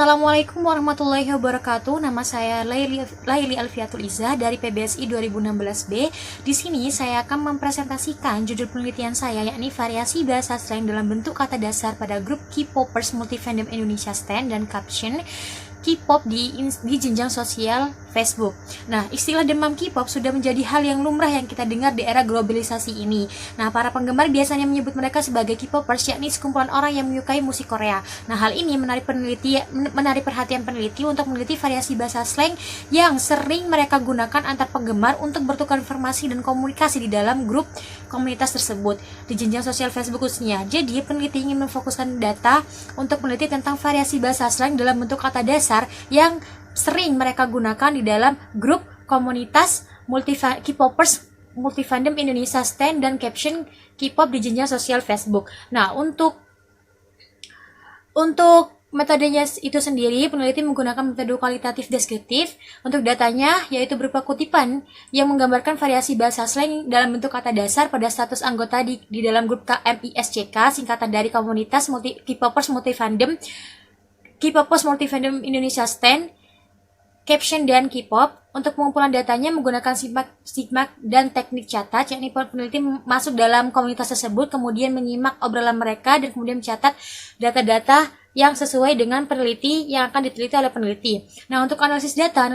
Assalamualaikum warahmatullahi wabarakatuh. Nama saya Laili Alfiatul Izzah dari PBSI 2016B. Di sini saya akan mempresentasikan judul penelitian saya, yakni variasi bahasa slang dalam bentuk kata dasar pada grup K-popers Multifandom Indonesia Stan dan caption K-pop di jenjang sosial Facebook. Nah, istilah demam K-pop sudah menjadi hal yang lumrah yang kita dengar di era globalisasi ini. Nah, para penggemar biasanya menyebut mereka sebagai K-popers, yakni sekumpulan orang yang menyukai musik Korea. Nah, hal ini menarik perhatian peneliti untuk meneliti variasi bahasa slang yang sering mereka gunakan antar penggemar untuk bertukar informasi dan komunikasi di dalam grup komunitas tersebut di jenjang sosial Facebook khususnya. Jadi, peneliti ingin memfokuskan data untuk meneliti tentang variasi bahasa slang dalam bentuk kata dasar yang sering mereka gunakan di dalam grup komunitas K-popers Multifandom Indonesia Stan dan caption K-pop di jenjang sosial Facebook. Nah, untuk metodenya itu sendiri, peneliti menggunakan metode kualitatif deskriptif untuk datanya, yaitu berupa kutipan yang menggambarkan variasi bahasa slang dalam bentuk kata dasar pada status anggota di dalam grup KMISCK, singkatan dari komunitas K-popers Multifandom Indonesia Stan, caption dan K-pop. Untuk pengumpulan datanya menggunakan simak dan teknik catat, yakni peneliti masuk dalam komunitas tersebut, kemudian menyimak obrolan mereka dan kemudian mencatat data-data yang sesuai dengan peneliti yang akan diteliti oleh peneliti. Nah, untuk analisis data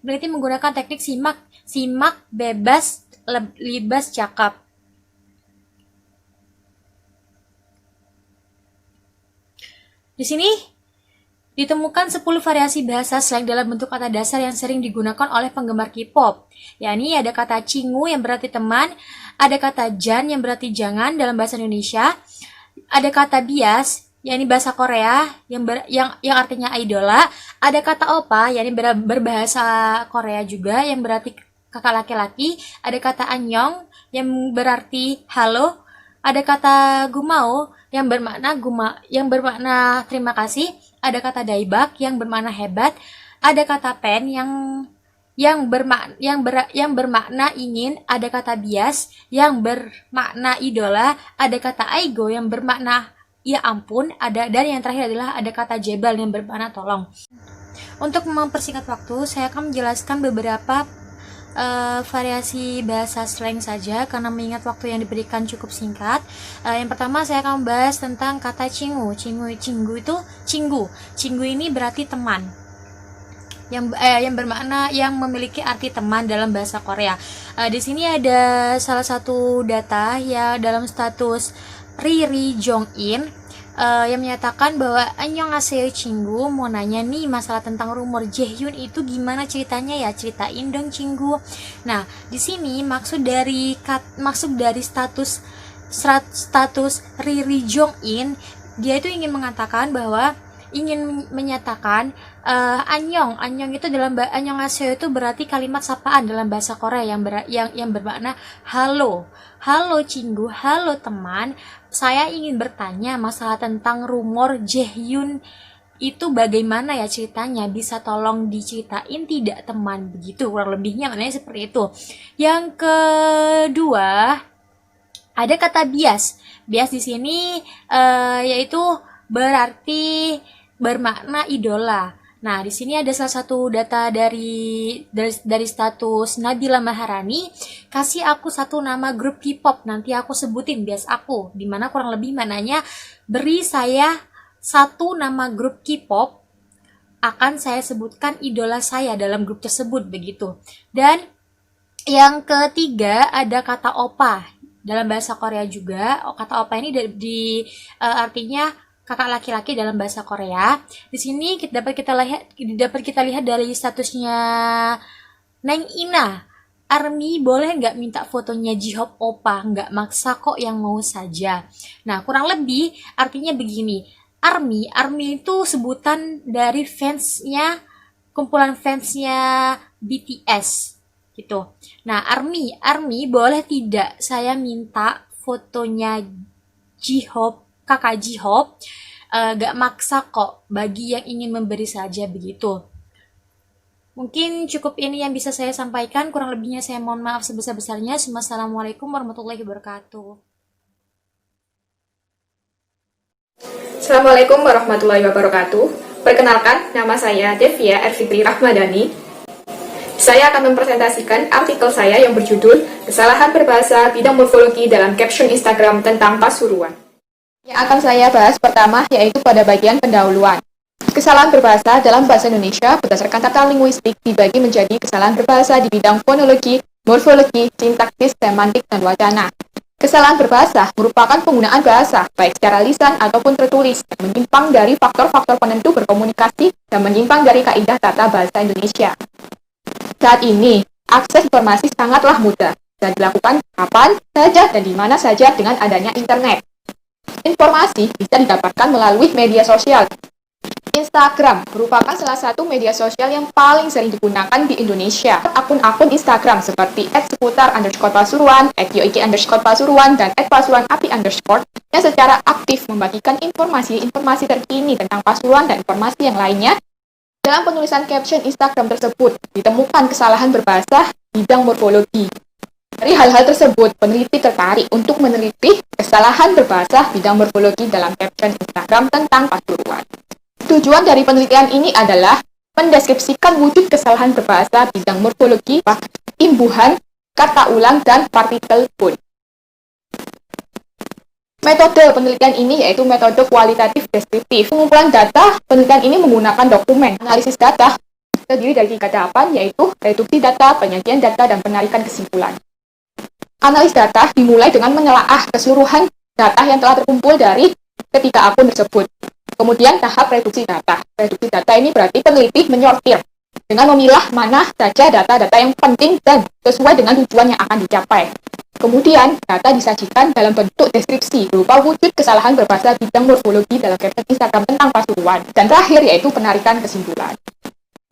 peneliti menggunakan teknik simak bebas libas cakap. Di sini ditemukan 10 variasi bahasa slang dalam bentuk kata dasar yang sering digunakan oleh penggemar K-pop. Yakni ada kata cingu yang berarti teman, ada kata jan yang berarti jangan dalam bahasa Indonesia, ada kata bias yakni bahasa Korea yang artinya idola, ada kata opa yakni berbahasa Korea juga yang berarti kakak laki-laki, ada kata anyong yang berarti halo, ada kata gumao yang bermakna terima kasih, ada kata daibak yang bermakna hebat, ada kata pen yang bermakna ingin, ada kata bias yang bermakna idola, ada kata aigo yang bermakna ya ampun, dan yang terakhir adalah ada kata jebal yang bermakna tolong. Untuk mempersingkat waktu, saya akan menjelaskan beberapa variasi bahasa slang saja karena mengingat waktu yang diberikan cukup singkat. Yang pertama saya akan membahas tentang kata cinggu. Cinggu itu cinggu ini berarti teman, yang bermakna yang memiliki arti teman dalam bahasa Korea. Di sini ada salah satu data ya dalam status Riri Jong-in yang menyatakan bahwa annyeonghaseyo Cinggu, mau nanya nih masalah tentang rumor Jaehyun itu gimana ceritanya ya, ceritain dong Cinggu. Nah, di sini maksud dari status Riri Jong-in, dia itu ingin menyatakan anyong itu dalam annyeonghaseyo itu berarti kalimat sapaan dalam bahasa Korea yang bermakna halo Cinggu, halo teman, saya ingin bertanya masalah tentang rumor Jaehyun itu bagaimana ya ceritanya, bisa tolong diceritain tidak teman, begitu kurang lebihnya maknanya seperti itu. Yang kedua ada kata bias di sini yaitu berarti bermakna idola. Nah, di sini ada salah satu data dari status Nabila Maharani, kasih aku satu nama grup K-pop, nanti aku sebutin bias aku, dimana kurang lebih maknanya beri saya satu nama grup K-pop, akan saya sebutkan idola saya dalam grup tersebut, begitu. Dan yang ketiga ada kata opa dalam bahasa Korea juga. Kata opa ini artinya kakak laki-laki dalam bahasa Korea. Di sini dapat kita lihat dari statusnya Neng Ina. Army boleh nggak minta fotonya J-Hope Opa? Nggak maksa kok, yang mau saja. Nah, kurang lebih artinya begini. Army itu sebutan dari kumpulan fansnya BTS gitu. Nah, Army boleh tidak saya minta fotonya J-Hope, kakak J-Hope, gak maksa kok, bagi yang ingin memberi saja, begitu. Mungkin cukup ini yang bisa saya sampaikan, kurang lebihnya saya mohon maaf sebesar-besarnya. Wassalamualaikum warahmatullahi wabarakatuh. Assalamualaikum warahmatullahi wabarakatuh. Perkenalkan, nama saya Devia Erfitri Rahmadani. Saya akan mempresentasikan artikel saya yang berjudul Kesalahan Berbahasa Bidang Morfologi dalam Caption Instagram tentang Pasuruan. Yang akan saya bahas pertama yaitu pada bagian pendahuluan. Kesalahan berbahasa dalam bahasa Indonesia berdasarkan tata linguistik dibagi menjadi kesalahan berbahasa di bidang fonologi, morfologi, sintaksis, semantik, dan wacana. Kesalahan berbahasa merupakan penggunaan bahasa, baik secara lisan ataupun tertulis, yang menyimpang dari faktor-faktor penentu berkomunikasi dan menyimpang dari kaidah tata bahasa Indonesia. Saat ini, akses informasi sangatlah mudah dan dilakukan kapan saja dan di mana saja dengan adanya internet. Informasi bisa didapatkan melalui media sosial. Instagram merupakan salah satu media sosial yang paling sering digunakan di Indonesia. Akun-akun Instagram seperti @seputar_pasuruan, @yoiki_pasuruan, dan @pasuruanapi_ yang secara aktif membagikan informasi-informasi terkini tentang Pasuruan dan informasi yang lainnya. Dalam penulisan caption Instagram tersebut, ditemukan kesalahan berbahasa bidang morfologi. Dari hal-hal tersebut, peneliti tertarik untuk meneliti kesalahan berbahasa bidang morfologi dalam caption Instagram tentang Pasuruan. Tujuan dari penelitian ini adalah mendeskripsikan wujud kesalahan berbahasa bidang morfologi, imbuhan, kata ulang, dan partikel pun. Metode penelitian ini yaitu metode kualitatif deskriptif. Pengumpulan data penelitian ini menggunakan dokumen. Analisis data terdiri dari 3 tahapan yaitu reduksi data, penyajian data, dan penarikan kesimpulan. Analis data dimulai dengan menelaah keseluruhan data yang telah terkumpul dari ketiga akun tersebut. Kemudian tahap reduksi data. Reduksi data ini berarti peneliti menyortir dengan memilah mana saja data-data yang penting dan sesuai dengan tujuan yang akan dicapai. Kemudian, data disajikan dalam bentuk deskripsi berupa wujud kesalahan berbahasa bidang morfologi dalam caption Instagram tentang Pasuruan. Dan terakhir yaitu penarikan kesimpulan.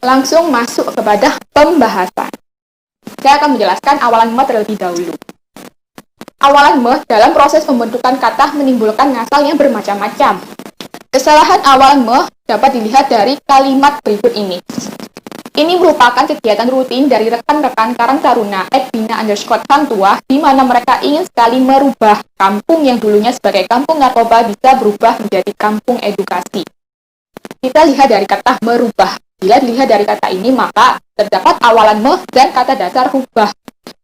Langsung masuk kepada pembahasan. Saya akan menjelaskan awalan me terlebih dahulu. Awalan me dalam proses pembentukan kata menimbulkan ngasal yang bermacam-macam. Kesalahan awalan me dapat dilihat dari kalimat berikut ini. Ini merupakan kegiatan rutin dari rekan-rekan Karang Taruna @bina_hangtua di mana mereka ingin sekali merubah kampung yang dulunya sebagai kampung narkoba bisa berubah menjadi kampung edukasi. Kita lihat dari kata merubah. Bila dilihat dari kata ini maka terdapat awalan me dan kata dasar rubah.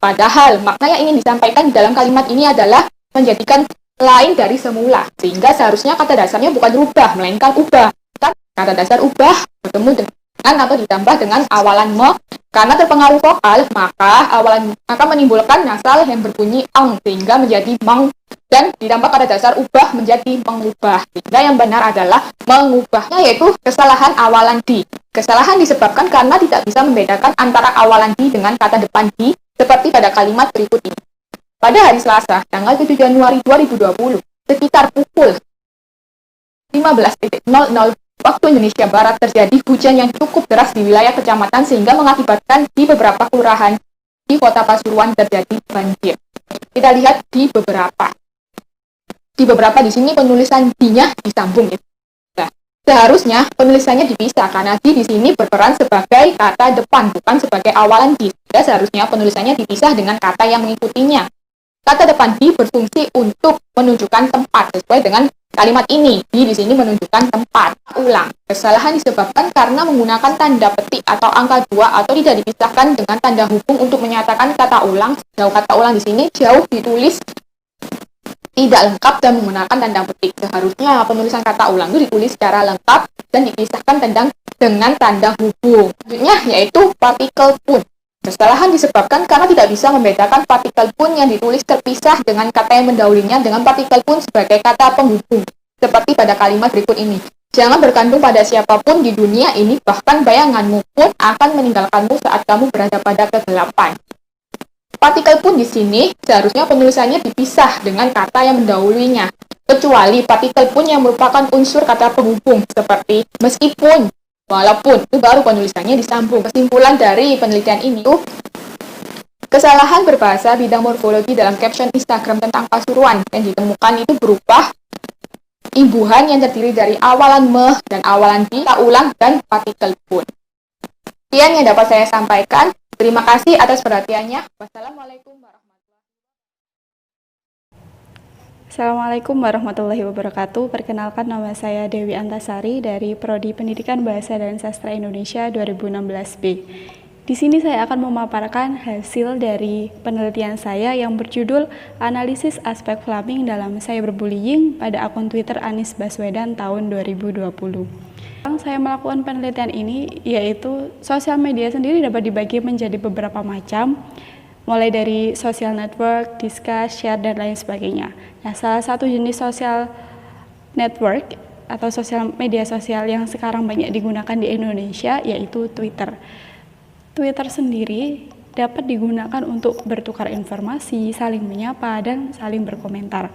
Padahal makna yang ingin disampaikan di dalam kalimat ini adalah menjadikan lain dari semula, sehingga seharusnya kata dasarnya bukan rubah, melainkan ubah. Kata dasar ubah bertemu dengan atau ditambah dengan awalan me, karena terpengaruh vokal, maka menimbulkan nasal yang berbunyi ang, sehingga menjadi mang, dan ditambah kata dasar ubah menjadi mengubah, sehingga yang benar adalah mengubahnya yaitu kesalahan awalan di. Kesalahan disebabkan karena tidak bisa membedakan antara awalan di dengan kata depan di, seperti pada kalimat berikut ini. Pada hari Selasa, tanggal 7 Januari 2020, sekitar pukul 15.00 waktu Indonesia Barat terjadi hujan yang cukup deras di wilayah kecamatan sehingga mengakibatkan di beberapa kelurahan di kota Pasuruan terjadi banjir. Kita lihat di beberapa. Di beberapa di sini penulisan di-nya disambung. Nah, seharusnya penulisannya dipisah karena di sini berperan sebagai kata depan bukan sebagai awalan di. Seharusnya penulisannya dipisah dengan kata yang mengikutinya. Kata depan di berfungsi untuk menunjukkan tempat sesuai dengan kalimat ini. Di sini menunjukkan tempat. Ulang. Kesalahan disebabkan karena menggunakan tanda petik atau angka 2 atau tidak dipisahkan dengan tanda hubung untuk menyatakan kata ulang. Jauh kata ulang di sini jauh ditulis tidak lengkap dan menggunakan tanda petik. Seharusnya penulisan kata ulang itu ditulis secara lengkap dan dipisahkan dengan tanda hubung. Selanjutnya yaitu partikel pun. Kesalahan disebabkan karena tidak bisa membedakan partikel pun yang ditulis terpisah dengan kata yang mendahulunya dengan partikel pun sebagai kata penghubung. Seperti pada kalimat berikut ini. Jangan bergantung pada siapapun di dunia ini, bahkan bayanganmu pun akan meninggalkanmu saat kamu berada pada kegelapan. Partikel pun di sini seharusnya penulisannya dipisah dengan kata yang mendahulunya. Kecuali partikel pun yang merupakan unsur kata penghubung seperti meskipun, walaupun, itu baru penulisannya disambung. Kesimpulan dari penelitian ini kesalahan berbahasa bidang morfologi dalam caption Instagram tentang Pasuruan yang ditemukan itu berupa imbuhan yang terdiri dari awalan me dan awalan di, kata ulang, dan partikel pun. Sekian yang dapat saya sampaikan. Terima kasih atas perhatiannya. Wassalamualaikum warahmatullahi wabarakatuh. Assalamualaikum warahmatullahi wabarakatuh. Perkenalkan, nama saya Dewi Antasari dari Prodi Pendidikan Bahasa dan Sastra Indonesia 2016B. Di sini saya akan memaparkan hasil dari penelitian saya yang berjudul Analisis Aspek Flaming dalam Cyberbullying pada akun Twitter Anies Baswedan tahun 2020. Saya melakukan penelitian ini yaitu sosial media sendiri dapat dibagi menjadi beberapa macam, mulai dari social network, discuss, share, dan lain sebagainya. Nah, salah satu jenis social network atau sosial media sosial yang sekarang banyak digunakan di Indonesia yaitu Twitter. Twitter sendiri dapat digunakan untuk bertukar informasi, saling menyapa, dan saling berkomentar.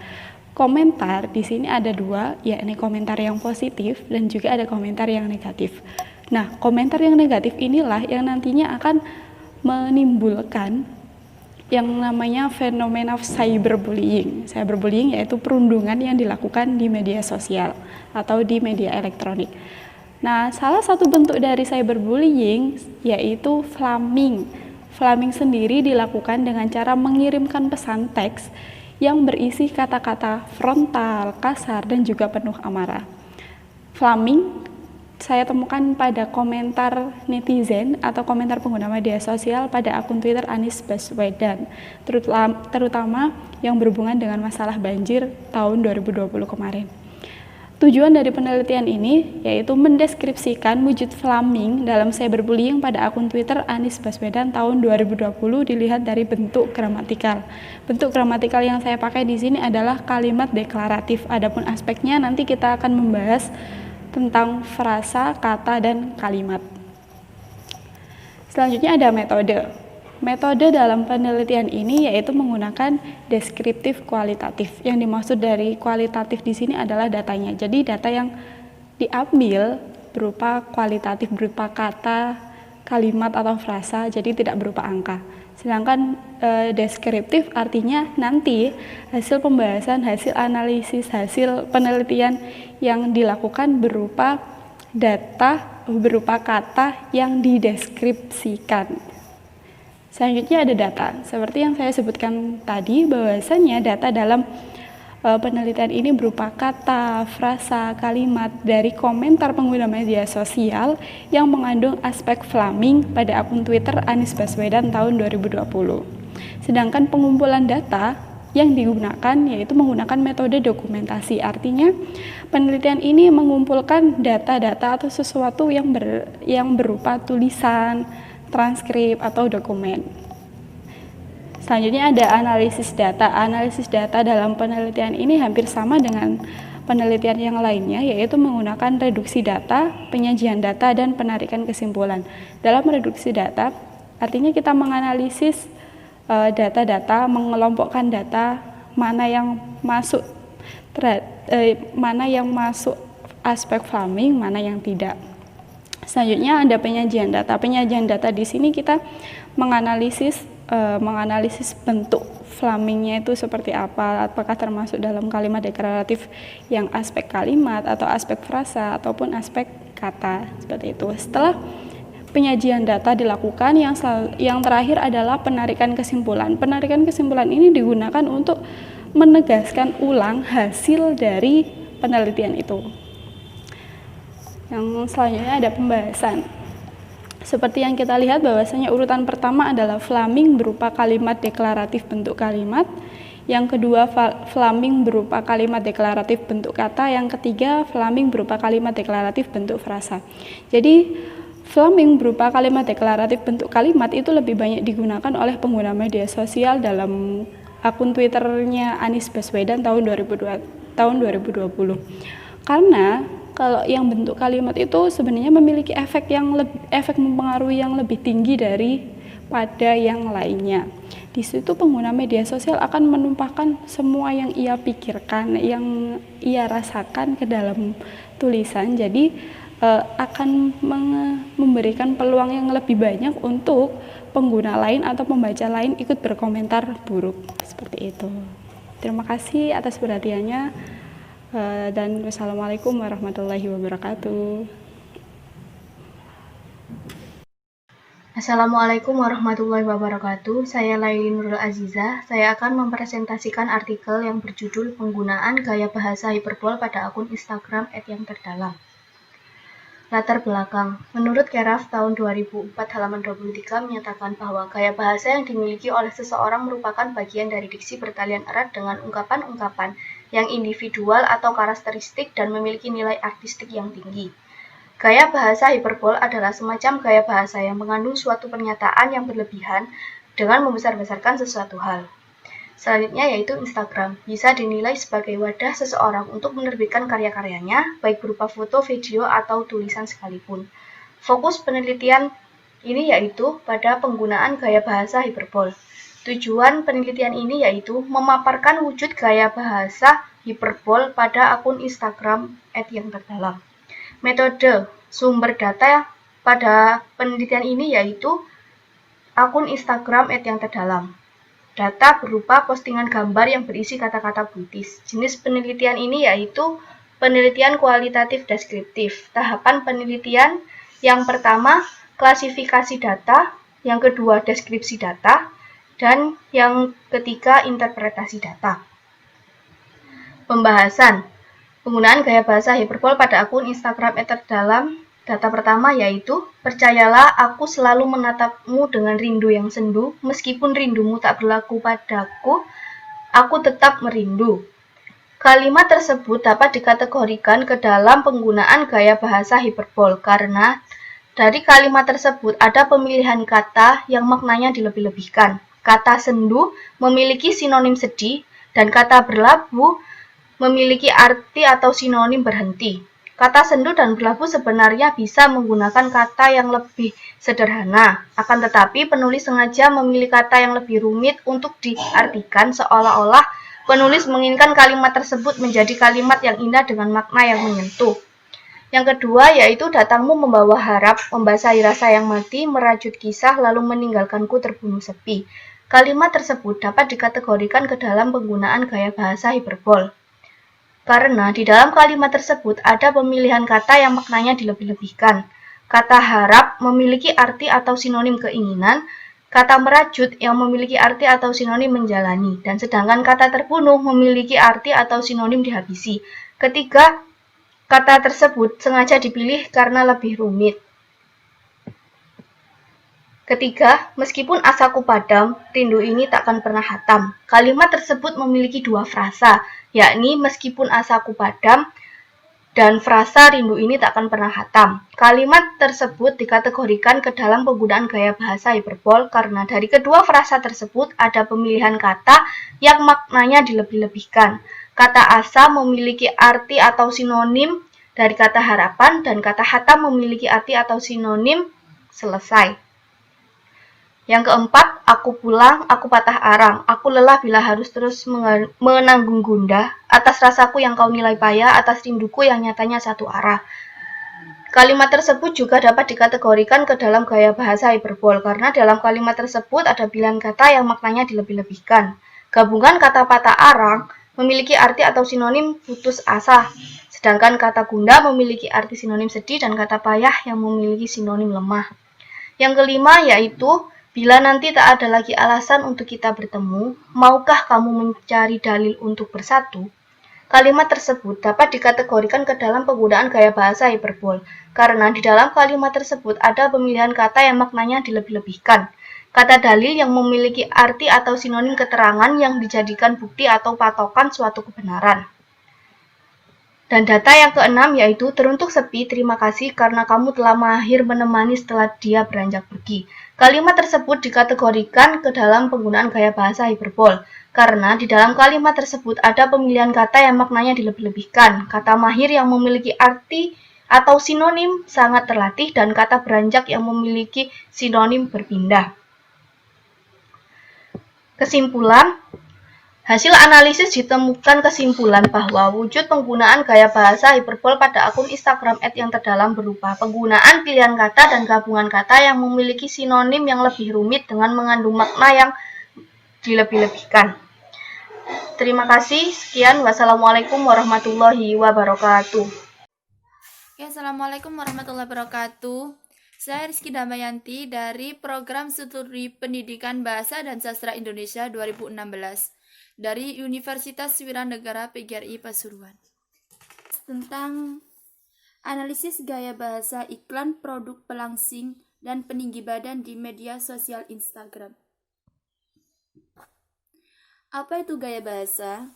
Komentar di sini ada dua, yakni komentar yang positif dan juga ada komentar yang negatif. Nah, komentar yang negatif inilah yang nantinya akan menimbulkan yang namanya fenomena cyberbullying. Cyberbullying yaitu perundungan yang dilakukan di media sosial atau di media elektronik. Nah, salah satu bentuk dari cyberbullying yaitu flaming. Flaming sendiri dilakukan dengan cara mengirimkan pesan teks yang berisi kata-kata frontal, kasar, dan juga penuh amarah. Flaming saya temukan pada komentar netizen atau komentar pengguna media sosial pada akun Twitter Anies Baswedan, terutama yang berhubungan dengan masalah banjir tahun 2020 kemarin. Tujuan dari penelitian ini yaitu mendeskripsikan wujud flaming dalam cyberbullying pada akun Twitter Anies Baswedan tahun 2020 dilihat dari bentuk gramatikal. Bentuk gramatikal yang saya pakai di sini adalah kalimat deklaratif. Adapun aspeknya nanti kita akan membahas tentang frasa, kata, dan kalimat. Selanjutnya ada metode. Metode dalam penelitian ini yaitu menggunakan deskriptif kualitatif. Yang dimaksud dari kualitatif di sini adalah datanya. Jadi data yang diambil berupa kualitatif, berupa kata, kalimat atau frasa, jadi tidak berupa angka. Sedangkan deskriptif artinya nanti hasil pembahasan, hasil analisis, hasil penelitian yang dilakukan berupa data, berupa kata yang dideskripsikan. Selanjutnya ada data. Seperti yang saya sebutkan tadi, bahwasannya data dalam penelitian ini berupa kata, frasa, kalimat dari komentar pengguna media sosial yang mengandung aspek flaming pada akun Twitter Anies Baswedan tahun 2020. Sedangkan pengumpulan data yang digunakan yaitu menggunakan metode dokumentasi. Artinya penelitian ini mengumpulkan data-data atau sesuatu yang berupa tulisan, transkrip, atau dokumen. Selanjutnya ada analisis data. Analisis data dalam penelitian ini hampir sama dengan penelitian yang lainnya, yaitu menggunakan reduksi data, penyajian data, dan penarikan kesimpulan. Dalam reduksi data, artinya kita menganalisis data-data, mengelompokkan data, mana yang masuk aspek flaming, mana yang tidak. Selanjutnya ada penyajian data. Penyajian data di sini kita menganalisis bentuk flamingnya itu seperti apa, apakah termasuk dalam kalimat deklaratif yang aspek kalimat atau aspek frasa ataupun aspek kata, seperti itu. Setelah penyajian data dilakukan, yang terakhir adalah penarikan kesimpulan. Penarikan kesimpulan ini digunakan untuk menegaskan ulang hasil dari penelitian itu. Yang selanjutnya ada pembahasan. Seperti yang kita lihat bahwasanya urutan pertama adalah flaming berupa kalimat deklaratif bentuk kalimat. Yang kedua flaming berupa kalimat deklaratif bentuk kata. Yang ketiga flaming berupa kalimat deklaratif bentuk frasa. Jadi flaming berupa kalimat deklaratif bentuk kalimat itu lebih banyak digunakan oleh pengguna media sosial dalam akun Twitternya Anies Baswedan tahun 2020. Karena kalau yang bentuk kalimat itu sebenarnya memiliki efek mempengaruhi yang lebih tinggi daripada yang lainnya. Di situ pengguna media sosial akan menumpahkan semua yang ia pikirkan, yang ia rasakan ke dalam tulisan. Jadi akan memberikan peluang yang lebih banyak untuk pengguna lain atau pembaca lain ikut berkomentar buruk, seperti itu. Terima kasih atas perhatiannya. Dan wassalamualaikum warahmatullahi wabarakatuh. Assalamualaikum warahmatullahi wabarakatuh. Saya Laili Nurul Aziza. Saya akan mempresentasikan artikel yang berjudul Penggunaan Gaya Bahasa Hiperbol pada akun Instagram @yang_terdalam. Latar belakang. Menurut Keraf tahun 2004 halaman 23 menyatakan bahwa gaya bahasa yang dimiliki oleh seseorang merupakan bagian dari diksi bertalian erat dengan ungkapan-ungkapan yang individual atau karakteristik dan memiliki nilai artistik yang tinggi. Gaya bahasa hiperbol adalah semacam gaya bahasa yang mengandung suatu pernyataan yang berlebihan dengan membesar-besarkan sesuatu hal. Selanjutnya yaitu Instagram, bisa dinilai sebagai wadah seseorang untuk menerbitkan karya-karyanya, baik berupa foto, video, atau tulisan sekalipun. Fokus penelitian ini yaitu pada penggunaan gaya bahasa hiperbol. Tujuan penelitian ini yaitu memaparkan wujud gaya bahasa hiperbol pada akun Instagram @yang_terdalam. Metode sumber data pada penelitian ini yaitu akun Instagram @yang_terdalam. Data berupa postingan gambar yang berisi kata-kata puitis. Jenis penelitian ini yaitu penelitian kualitatif deskriptif. Tahapan penelitian yang pertama, klasifikasi data, yang kedua, deskripsi data, dan yang ketiga, interpretasi data. Pembahasan penggunaan gaya bahasa hiperbol pada akun Instagram @terdalam. Data pertama yaitu, percayalah aku selalu menatapmu dengan rindu yang sendu, meskipun rindumu tak berlaku padaku, aku tetap merindu. Kalimat tersebut dapat dikategorikan ke dalam penggunaan gaya bahasa hiperbol karena dari kalimat tersebut ada pemilihan kata yang maknanya dilebih-lebihkan. Kata sendu memiliki sinonim sedih dan kata berlabuh memiliki arti atau sinonim berhenti. Kata sendu dan berlabuh sebenarnya bisa menggunakan kata yang lebih sederhana, akan tetapi penulis sengaja memilih kata yang lebih rumit untuk diartikan seolah-olah penulis menginginkan kalimat tersebut menjadi kalimat yang indah dengan makna yang menyentuh. Yang kedua yaitu datangmu membawa harap, membasahi rasa yang mati, merajut kisah, lalu meninggalkanku terbunuh sepi. Kalimat tersebut dapat dikategorikan ke dalam penggunaan gaya bahasa hiperbol. Karena di dalam kalimat tersebut ada pemilihan kata yang maknanya dilebih-lebihkan. Kata harap memiliki arti atau sinonim keinginan, kata merajut yang memiliki arti atau sinonim menjalani, dan sedangkan kata terbunuh memiliki arti atau sinonim dihabisi. Ketiga, kata tersebut sengaja dipilih karena lebih rumit. Ketiga, meskipun asaku padam, rindu ini takkan pernah hatam. Kalimat tersebut memiliki dua frasa, yakni meskipun asaku padam dan frasa rindu ini takkan pernah hatam. Kalimat tersebut dikategorikan ke dalam penggunaan gaya bahasa hiperbol karena dari kedua frasa tersebut ada pemilihan kata yang maknanya dilebih-lebihkan. Kata asa memiliki arti atau sinonim dari kata harapan dan kata hatam memiliki arti atau sinonim selesai. Yang keempat, aku pulang, aku patah arang, aku lelah bila harus terus menanggung gundah, atas rasaku yang kau nilai payah, atas rinduku yang nyatanya satu arah. Kalimat tersebut juga dapat dikategorikan ke dalam gaya bahasa hiperbol, karena dalam kalimat tersebut ada pilihan kata yang maknanya dilebih-lebihkan. Gabungan kata patah arang memiliki arti atau sinonim putus asa, sedangkan kata gundah memiliki arti sinonim sedih dan kata payah yang memiliki sinonim lemah. Yang kelima yaitu, bila nanti tak ada lagi alasan untuk kita bertemu, maukah kamu mencari dalil untuk bersatu? Kalimat tersebut dapat dikategorikan ke dalam penggunaan gaya bahasa hiperbol, karena di dalam kalimat tersebut ada pemilihan kata yang maknanya dilebih-lebihkan. Kata dalil yang memiliki arti atau sinonim keterangan yang dijadikan bukti atau patokan suatu kebenaran. Dan data yang keenam yaitu, teruntuk sepi, terima kasih karena kamu telah mahir menemani setelah dia beranjak pergi. Kalimat tersebut dikategorikan ke dalam penggunaan gaya bahasa hiperbol, karena di dalam kalimat tersebut ada pemilihan kata yang maknanya dilebih-lebihkan, kata mahir yang memiliki arti atau sinonim sangat terlatih, dan kata beranjak yang memiliki sinonim berpindah. Kesimpulan, hasil analisis ditemukan kesimpulan bahwa wujud penggunaan gaya bahasa hiperbol pada akun Instagram @yang_terdalam berupa penggunaan pilihan kata dan gabungan kata yang memiliki sinonim yang lebih rumit dengan mengandung makna yang dilebih-lebihkan. Terima kasih, sekian, wassalamualaikum warahmatullahi wabarakatuh. Oke, assalamualaikum warahmatullahi wabarakatuh. Saya Rizky Damayanti dari Program Studi Pendidikan Bahasa dan Sastra Indonesia 2016 dari Universitas Wiranegara PGRI Pasuruan. Tentang analisis gaya bahasa iklan produk pelangsing dan peninggi badan di media sosial Instagram. Apa itu gaya bahasa?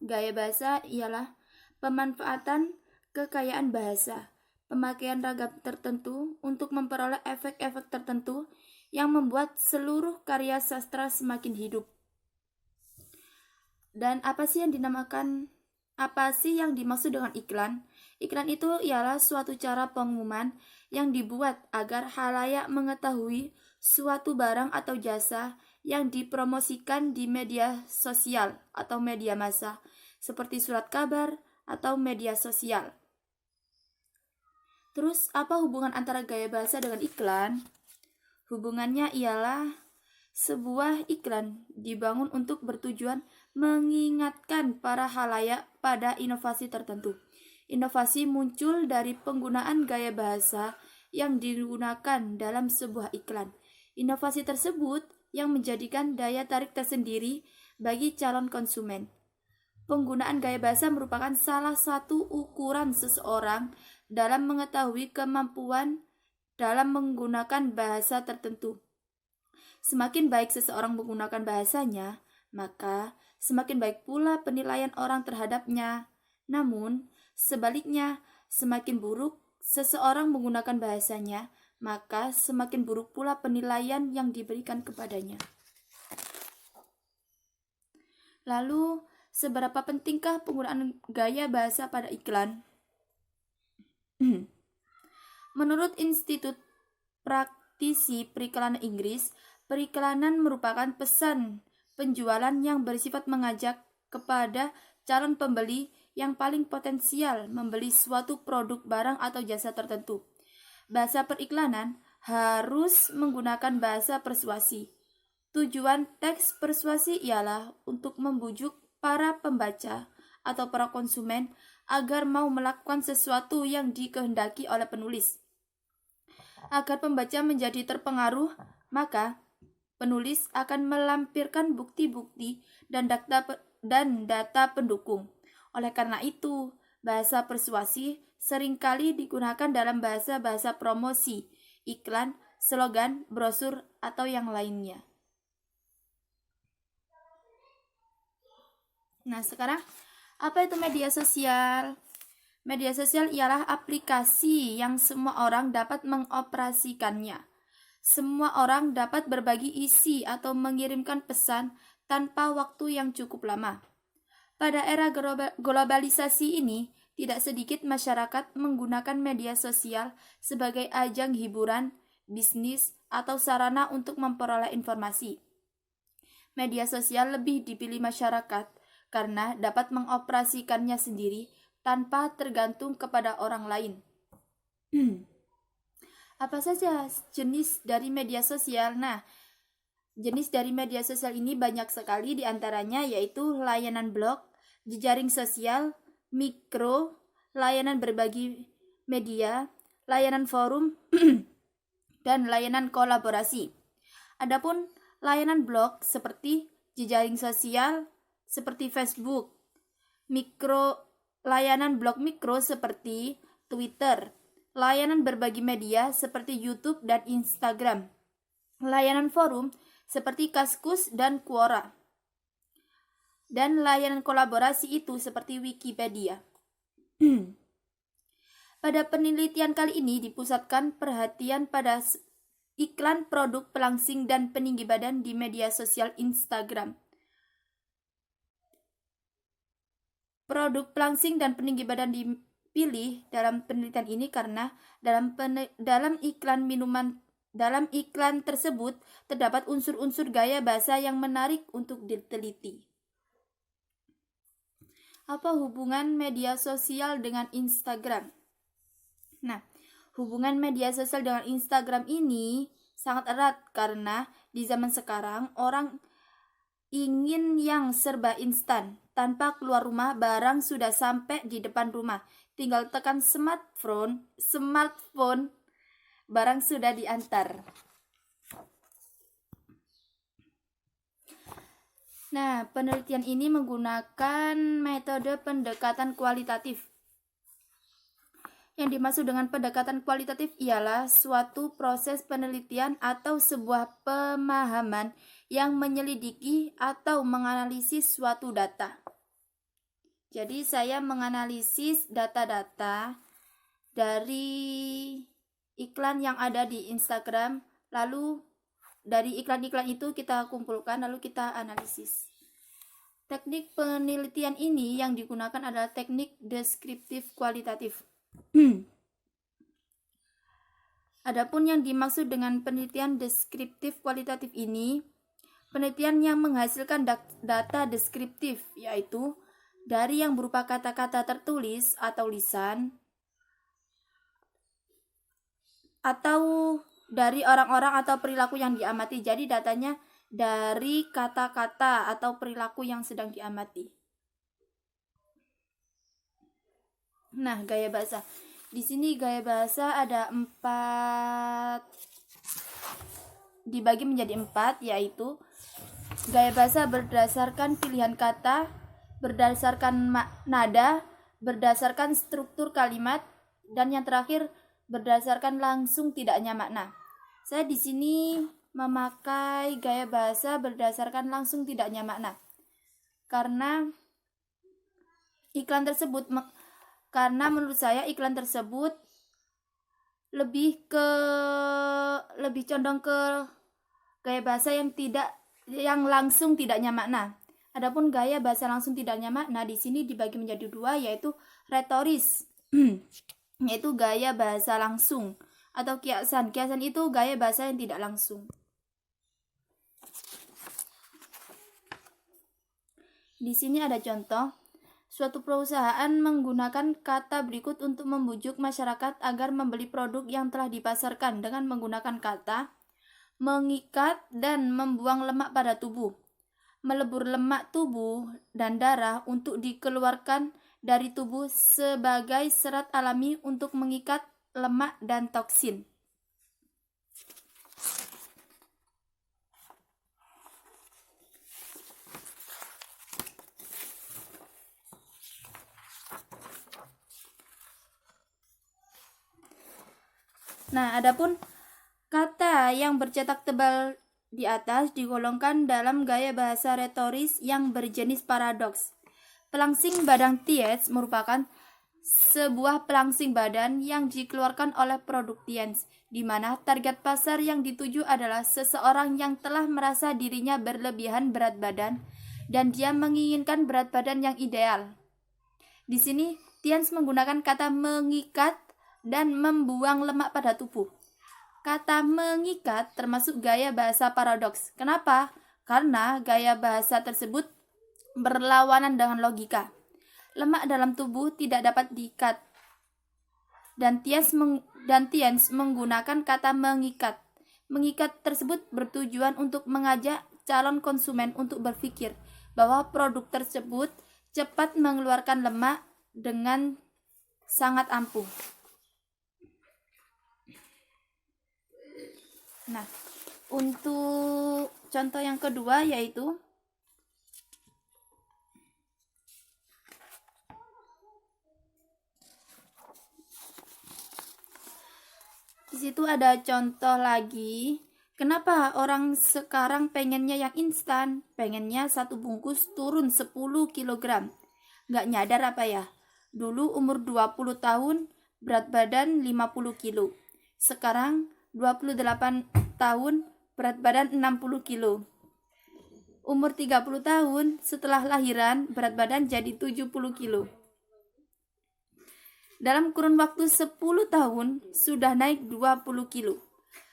Gaya bahasa ialah pemanfaatan kekayaan bahasa, pemakaian ragam tertentu untuk memperoleh efek-efek tertentu yang membuat seluruh karya sastra semakin hidup. Dan apa sih yang dimaksud dengan iklan? Iklan itu ialah suatu cara pengumuman yang dibuat agar khalayak mengetahui suatu barang atau jasa yang dipromosikan di media sosial atau media massa, seperti surat kabar atau media sosial. Terus, apa hubungan antara gaya bahasa dengan iklan? Hubungannya ialah sebuah iklan dibangun untuk bertujuan mengingatkan para khalayak pada inovasi tertentu. Inovasi muncul dari penggunaan gaya bahasa yang digunakan dalam sebuah iklan. Inovasi tersebut yang menjadikan daya tarik tersendiri bagi calon konsumen. Penggunaan gaya bahasa merupakan salah satu ukuran seseorang dalam mengetahui kemampuan dalam menggunakan bahasa tertentu. Semakin baik seseorang menggunakan bahasanya, maka semakin baik pula penilaian orang terhadapnya. Namun, sebaliknya, semakin buruk seseorang menggunakan bahasanya, maka semakin buruk pula penilaian yang diberikan kepadanya. Lalu, seberapa pentingkah penggunaan gaya bahasa pada iklan? Menurut Institut Praktisi Periklanan Inggris, periklanan merupakan pesan penjualan yang bersifat mengajak kepada calon pembeli yang paling potensial membeli suatu produk, barang, atau jasa tertentu. Bahasa periklanan harus menggunakan bahasa persuasi. Tujuan teks persuasi ialah untuk membujuk para pembaca atau para konsumen agar mau melakukan sesuatu yang dikehendaki oleh penulis. Agar pembaca menjadi terpengaruh, maka penulis akan melampirkan bukti-bukti dan data pendukung. Oleh karena itu, bahasa persuasi seringkali digunakan dalam bahasa-bahasa promosi, iklan, slogan, brosur, atau yang lainnya. Nah, sekarang apa itu media sosial? Media sosial ialah aplikasi yang semua orang dapat mengoperasikannya. Semua orang dapat berbagi isi atau mengirimkan pesan tanpa waktu yang cukup lama. Pada era globalisasi ini, tidak sedikit masyarakat menggunakan media sosial sebagai ajang hiburan, bisnis, atau sarana untuk memperoleh informasi. Media sosial lebih dipilih masyarakat karena dapat mengoperasikannya sendiri tanpa tergantung kepada orang lain. Apa saja jenis dari media sosial? Nah, jenis dari media sosial ini banyak sekali, diantaranya yaitu layanan blog, jejaring sosial, mikro, layanan berbagi media, layanan forum, dan layanan kolaborasi. Adapun layanan blog seperti jejaring sosial seperti Facebook, layanan blog mikro seperti Twitter, layanan berbagi media seperti YouTube dan Instagram, layanan forum seperti Kaskus dan Quora, dan layanan kolaborasi itu seperti Wikipedia. Pada penelitian kali ini dipusatkan perhatian pada iklan produk pelangsing dan peninggi badan di media sosial Instagram. Produk pelangsing dan peninggi badan dipilih dalam penelitian ini karena dalam iklan tersebut terdapat unsur-unsur gaya bahasa yang menarik untuk diteliti. Apa hubungan media sosial dengan Instagram? Nah, hubungan media sosial dengan Instagram ini sangat erat karena di zaman sekarang orang ingin yang serba instan. Tanpa keluar rumah, barang sudah sampai di depan rumah. Tinggal tekan smartphone barang sudah diantar. Nah, penelitian ini menggunakan metode pendekatan kualitatif. Yang dimaksud dengan pendekatan kualitatif ialah suatu proses penelitian atau sebuah pemahaman yang menyelidiki atau menganalisis suatu data. Jadi saya menganalisis data-data dari iklan yang ada di Instagram, lalu dari iklan-iklan itu kita kumpulkan lalu kita analisis. Teknik penelitian ini yang digunakan adalah teknik deskriptif kualitatif. Adapun yang dimaksud dengan penelitian deskriptif kualitatif ini, penelitian yang menghasilkan data deskriptif, yaitu dari yang berupa kata-kata tertulis atau lisan, atau dari orang-orang atau perilaku yang diamati. Jadi datanya dari kata-kata atau perilaku yang sedang diamati. Nah, gaya bahasa. Di sini gaya bahasa ada 4, dibagi menjadi 4, yaitu gaya bahasa berdasarkan pilihan kata, berdasarkan nada, berdasarkan struktur kalimat, dan yang terakhir berdasarkan langsung tidaknya makna. Saya di sini memakai gaya bahasa berdasarkan langsung tidaknya makna karena menurut saya iklan tersebut lebih condong ke gaya bahasa yang langsung tidaknya makna. Adapun gaya bahasa langsung tidaknya makna di sini dibagi menjadi 2, yaitu retoris, yaitu gaya bahasa langsung, atau kiasan. Kiasan itu gaya bahasa yang tidak langsung. Di sini ada contoh. Suatu perusahaan menggunakan kata berikut untuk membujuk masyarakat agar membeli produk yang telah dipasarkan dengan menggunakan kata mengikat dan membuang lemak pada tubuh, melebur lemak tubuh dan darah untuk dikeluarkan dari tubuh sebagai serat alami untuk mengikat lemak dan toksin. Nah, adapun kata yang bercetak tebal di atas digolongkan dalam gaya bahasa retoris yang berjenis paradoks. Pelangsing badan Thies merupakan sebuah pelangsing badan yang dikeluarkan oleh produk Thies, di mana target pasar yang dituju adalah seseorang yang telah merasa dirinya berlebihan berat badan dan dia menginginkan berat badan yang ideal. Di sini Thies menggunakan kata mengikat dan membuang lemak pada tubuh. Kata mengikat termasuk gaya bahasa paradoks. Kenapa? Karena gaya bahasa tersebut berlawanan dengan logika. Lemak dalam tubuh tidak dapat diikat. Dan Thies menggunakan kata mengikat. Mengikat tersebut bertujuan untuk mengajak calon konsumen untuk berpikir bahwa produk tersebut cepat mengeluarkan lemak dengan sangat ampuh. Nah, untuk contoh yang kedua yaitu di situ ada contoh lagi. Kenapa orang sekarang pengennya yang instan? Pengennya satu bungkus turun 10 kg. Nggak nyadar apa ya? Dulu umur 20 tahun, berat badan 50 kilo. Sekarang 28 tahun, berat badan 60 kilo. Umur 30 tahun, setelah lahiran, berat badan jadi 70 kilo. Dalam kurun waktu 10 tahun, sudah naik 20 kilo.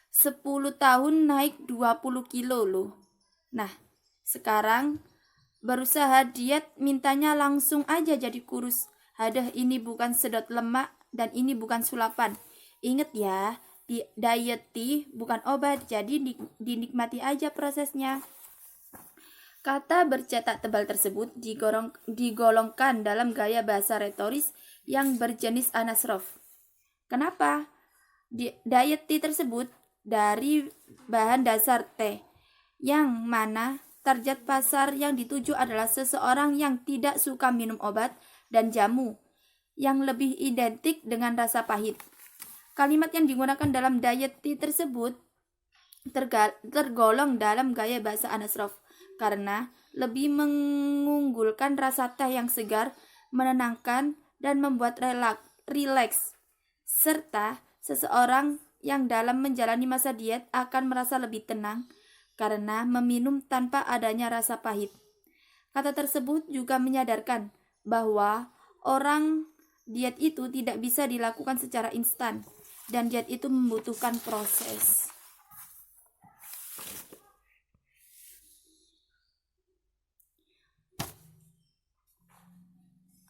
10 tahun naik 20 kilo loh. Nah, sekarang berusaha diet mintanya langsung aja jadi kurus. Aduh, ini bukan sedot lemak dan ini bukan sulapan. Ingat ya, diet bukan obat, jadi dinikmati aja prosesnya. Kata bercetak tebal tersebut digolongkan dalam gaya bahasa retoris yang berjenis anasrof. Kenapa? Diet tea tersebut dari bahan dasar teh, yang mana target pasar yang dituju adalah seseorang yang tidak suka minum obat dan jamu, yang lebih identik dengan rasa pahit. Kalimat yang digunakan dalam diet tea tersebut tergolong dalam gaya bahasa Anasrov karena lebih mengunggulkan rasa teh yang segar, menenangkan, dan membuat rileks, serta seseorang yang dalam menjalani masa diet akan merasa lebih tenang karena meminum tanpa adanya rasa pahit. Kata tersebut juga menyadarkan bahwa orang diet itu tidak bisa dilakukan secara instan, dan diet itu membutuhkan proses.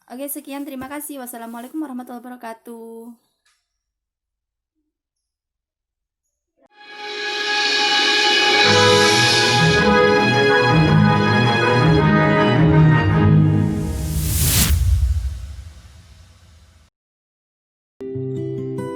Oke, sekian, terima kasih. Wassalamualaikum warahmatullahi wabarakatuh.